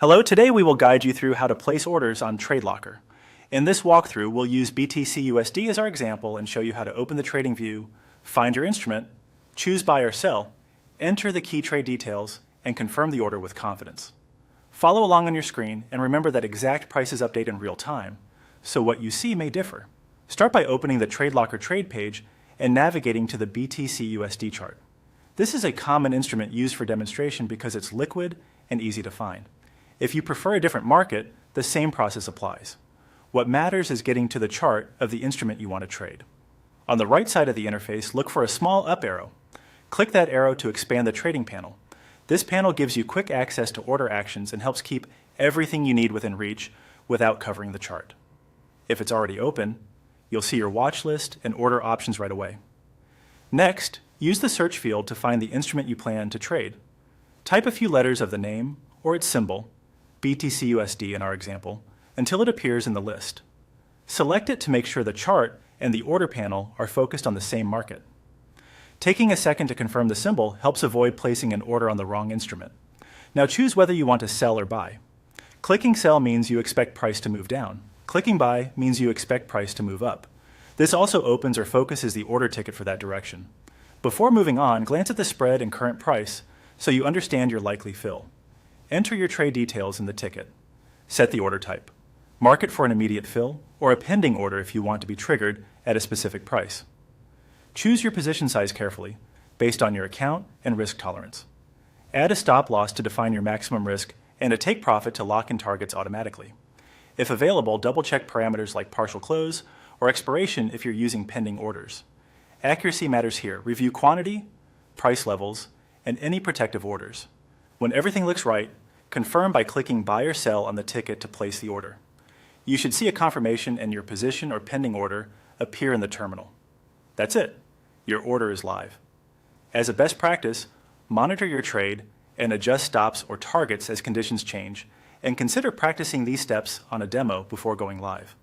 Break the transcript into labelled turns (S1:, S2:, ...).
S1: Hello, today we will guide you through how to place orders on Tradelocker. In this walkthrough, we'll use BTC/USD as our example and show you how to open the trading view, find your instrument, choose buy or sell, enter the key trade details, and confirm the order with confidence. Follow along on your screen and remember that exact prices update in real time, so what you see may differ. Start by opening the Tradelocker trade page and navigating to the BTC/USD chart. This is a common instrument used for demonstration because it's liquid and easy to find. If you prefer a different market, the same process applies. What matters is getting to the chart of the instrument you want to trade. On the right side of the interface, look for a small up arrow. Click that arrow to expand the trading panel. This panel gives you quick access to order actions and helps keep everything you need within reach without covering the chart. If it's already open, you'll see your watch list and order options right away. Next, use the search field to find the instrument you plan to trade. Type a few letters of the name or its symbol, BTC/USD in our example, until it appears in the list. Select it to make sure the chart and the order panel are focused on the same market. Taking a second to confirm the symbol helps avoid placing an order on the wrong instrument. Now choose whether you want to sell or buy. Clicking sell means you expect price to move down. Clicking buy means you expect price to move up. This also opens or focuses the order ticket for that direction. Before moving on, glance at the spread and current price so you understand your likely fill. Enter your trade details in the ticket. Set the order type. Mark it for an immediate fill or a pending order if you want to be triggered at a specific price. Choose your position size carefully based on your account and risk tolerance. Add a stop loss to define your maximum risk and a take profit to lock in targets automatically. If available, double-check parameters like partial close or expiration if you're using pending orders. Accuracy matters here. Review quantity, price levels, and any protective orders. When everything looks right, confirm by clicking buy or sell on the ticket to place the order. You should see a confirmation and your position or pending order appear in the terminal. That's it. Your order is live. As a best practice, monitor your trade and adjust stops or targets as conditions change, and consider practicing these steps on a demo before going live.